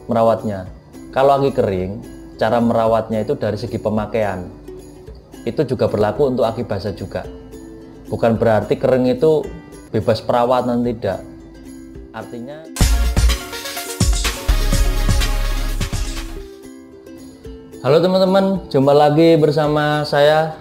merawatnya. Kalau aki kering, cara merawatnya itu dari segi pemakaian. Itu juga berlaku untuk aki basah juga. Bukan berarti kering itu bebas perawatan, tidak. Artinya halo teman-teman, jumpa lagi bersama saya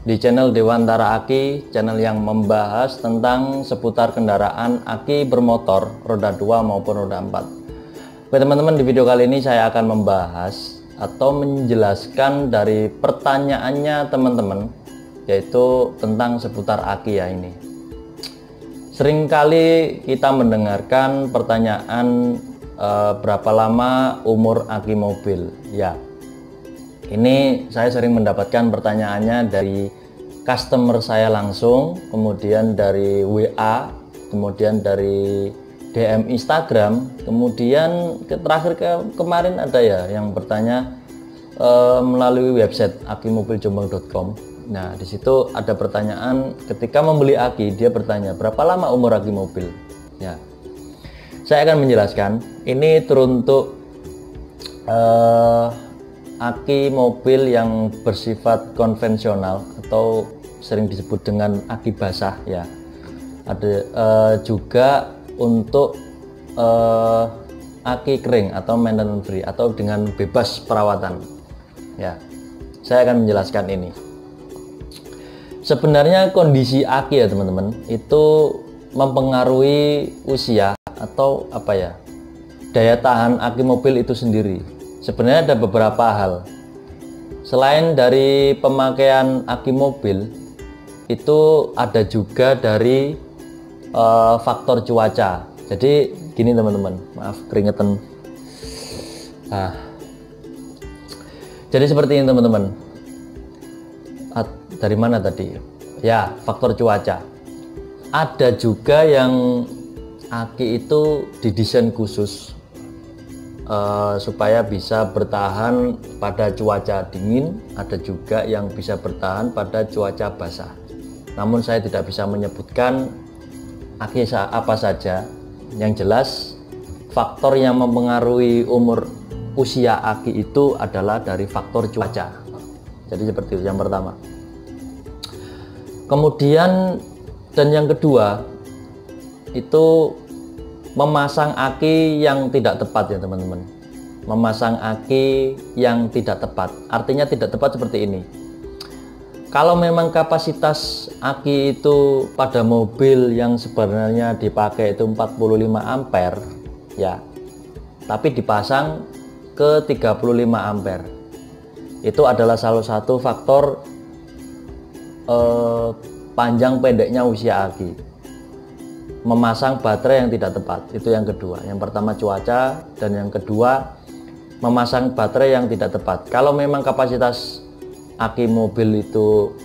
di channel Dewantara Aki, channel yang membahas tentang seputar kendaraan aki bermotor roda 2 maupun roda 4. Oke teman-teman, di video kali ini saya akan membahas atau menjelaskan dari pertanyaannya teman-teman, yaitu tentang seputar aki ya ini. Seringkali kita mendengarkan pertanyaan berapa lama umur aki mobil ya. Ini saya sering mendapatkan pertanyaannya dari customer saya langsung, kemudian dari WA, kemudian dari DM Instagram, kemudian kemarin ada ya yang bertanya melalui website akimobiljombang.com. Nah, di situ ada pertanyaan ketika membeli aki, dia bertanya berapa lama umur aki mobil. Ya, saya akan menjelaskan. Ini teruntuk aki mobil yang bersifat konvensional atau sering disebut dengan aki basah ya. Ada juga untuk aki kering atau maintenance free atau dengan bebas perawatan ya. Saya akan menjelaskan ini. Sebenarnya kondisi aki ya teman-teman itu mempengaruhi usia atau apa ya, daya tahan aki mobil itu sendiri. Sebenarnya ada beberapa hal. Selain dari pemakaian aki mobil, itu ada juga dari faktor cuaca. Jadi gini teman-teman, maaf keringetan. Jadi seperti ini teman-teman. Dari mana tadi? Ya, faktor cuaca. Ada juga yang aki itu didesain khusus supaya bisa bertahan pada cuaca dingin, ada juga yang bisa bertahan pada cuaca basah. Namun saya tidak bisa menyebutkan aki apa saja. Yang jelas faktor yang mempengaruhi usia aki itu adalah dari faktor cuaca. Jadi seperti itu yang pertama. Kemudian dan yang kedua itu memasang aki yang tidak tepat ya teman-teman. Memasang aki yang tidak tepat, artinya tidak tepat seperti ini. Kalau memang kapasitas aki itu pada mobil yang sebenarnya dipakai itu 45 ampere ya, tapi dipasang ke 35 ampere, itu adalah salah satu faktor panjang pendeknya usia aki. Memasang baterai yang tidak tepat, itu yang kedua. Yang pertama cuaca, dan yang kedua memasang baterai yang tidak tepat. Kalau memang kapasitas aki mobil itu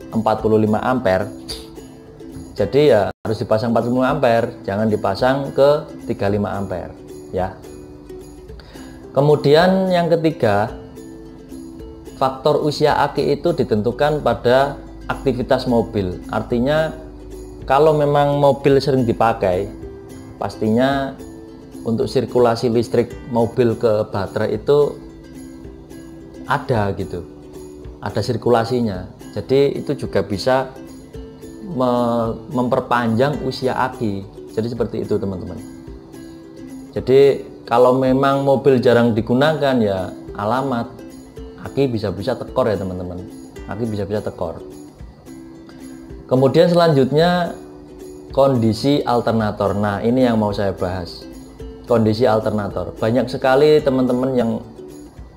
45 ampere, jadi ya harus dipasang 45 ampere, jangan dipasang ke 35 ampere ya. Kemudian yang ketiga, faktor usia aki itu ditentukan pada aktivitas mobil. Artinya kalau memang mobil sering dipakai, pastinya untuk sirkulasi listrik mobil ke baterai itu ada gitu, ada sirkulasinya. Jadi itu juga bisa memperpanjang usia aki. Jadi seperti itu teman-teman. Jadi kalau memang mobil jarang digunakan ya alamat aki bisa-bisa tekor ya teman-teman. Aki bisa-bisa tekor. Kemudian selanjutnya kondisi alternator. Nah, ini yang mau saya bahas. Kondisi alternator. Banyak sekali teman-teman yang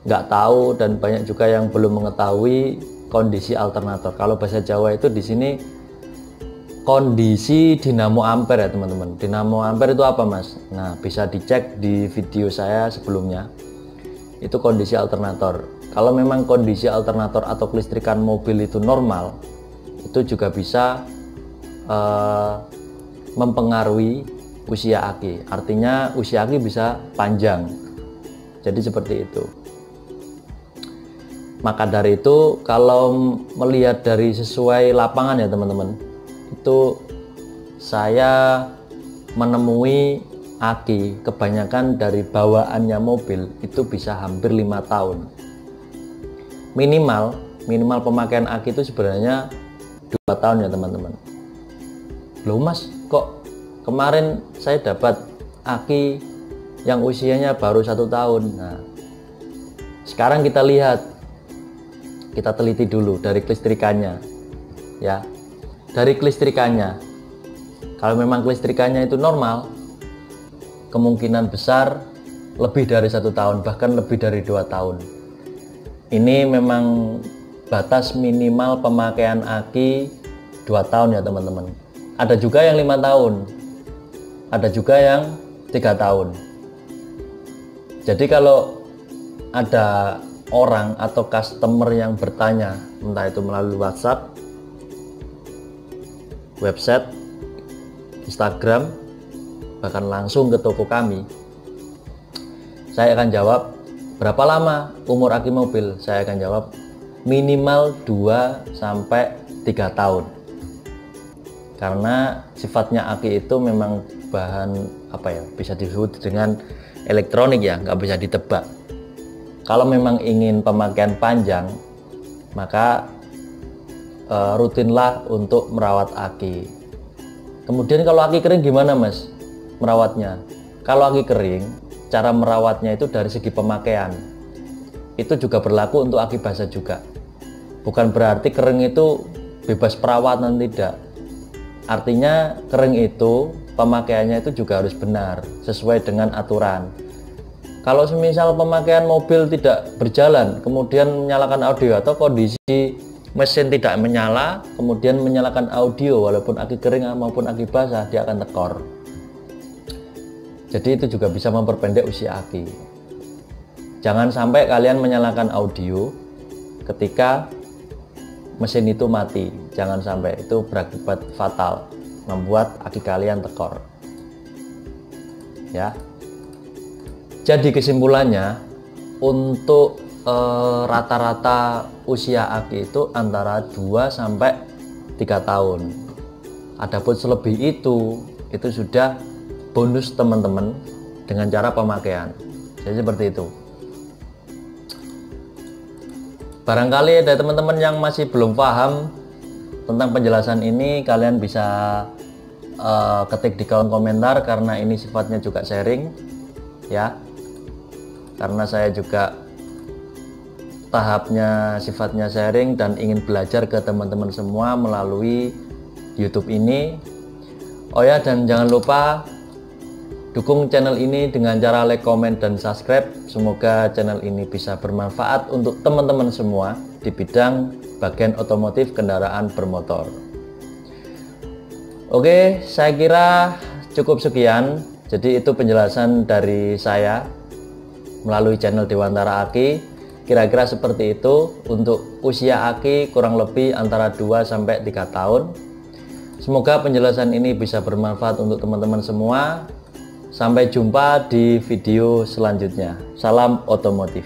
nggak tahu dan banyak juga yang belum mengetahui kondisi alternator. Kalau bahasa Jawa itu di sini kondisi dinamo ampere ya teman-teman. Dinamo ampere itu apa mas? Nah, bisa dicek di video saya sebelumnya. Itu kondisi alternator. Kalau memang kondisi alternator atau kelistrikan mobil itu normal, itu juga bisa mempengaruhi usia aki. Artinya usia aki bisa panjang. Jadi seperti itu. Maka dari itu kalau melihat dari sesuai lapangan ya teman-teman, itu saya menemui aki kebanyakan dari bawaannya mobil itu bisa hampir 5 tahun. Minimal pemakaian aki itu sebenarnya 2 tahun ya teman-teman. Loh mas, kok kemarin saya dapat aki yang usianya baru 1 tahun. Nah, sekarang kita lihat, kita teliti dulu dari kelistrikannya ya. Dari kelistrikannya, kalau memang kelistrikannya itu normal, kemungkinan besar lebih dari 1 tahun, bahkan lebih dari 2 tahun. Ini memang batas minimal pemakaian aki 2 tahun ya teman-teman. Ada juga yang 5 tahun, ada juga yang 3 tahun. Jadi kalau ada orang atau customer yang bertanya, entah itu melalui WhatsApp, website, Instagram, bahkan langsung ke toko kami, saya akan jawab, berapa lama umur aki mobil? Saya akan jawab minimal 2-3 tahun. Karena sifatnya aki itu memang bahan bisa disebut dengan elektronik ya, nggak bisa ditebak. Kalau memang ingin pemakaian panjang, maka rutinlah untuk merawat aki. Kemudian kalau aki kering gimana mas merawatnya? Kalau aki kering, cara merawatnya itu dari segi pemakaian. Itu juga berlaku untuk aki basah juga. Bukan berarti kering itu bebas perawatan, tidak. Artinya kering itu pemakaiannya itu juga harus benar, sesuai dengan aturan. Kalau semisal pemakaian mobil tidak berjalan, kemudian menyalakan audio atau kondisi mesin tidak menyala, kemudian menyalakan audio walaupun aki kering maupun aki basah, dia akan tekor. Jadi itu juga bisa memperpendek usia aki. Jangan sampai kalian menyalakan audio ketika mesin itu mati. Jangan sampai, itu berakibat fatal, membuat aki kalian tekor. Ya. Jadi kesimpulannya, untuk rata-rata usia aki itu antara 2-3 tahun. Adapun selebih itu sudah bonus teman-teman dengan cara pemakaian. Jadi seperti itu. Barangkali ada teman-teman yang masih belum paham tentang penjelasan ini, kalian bisa ketik di kolom komentar, karena ini sifatnya juga sharing ya. Karena saya juga tahapnya sifatnya sharing dan ingin belajar ke teman-teman semua melalui YouTube ini. Oh ya, dan jangan lupa dukung channel ini dengan cara like, comment, dan subscribe. Semoga channel ini bisa bermanfaat untuk teman-teman semua di bidang bagian otomotif kendaraan bermotor. Oke, saya kira cukup sekian. Jadi itu penjelasan dari saya melalui channel Dewantara Aki. Kira-kira seperti itu untuk usia aki, kurang lebih antara 2-3 tahun. Semoga penjelasan ini bisa bermanfaat untuk teman-teman semua. Sampai jumpa di video selanjutnya. Salam otomotif.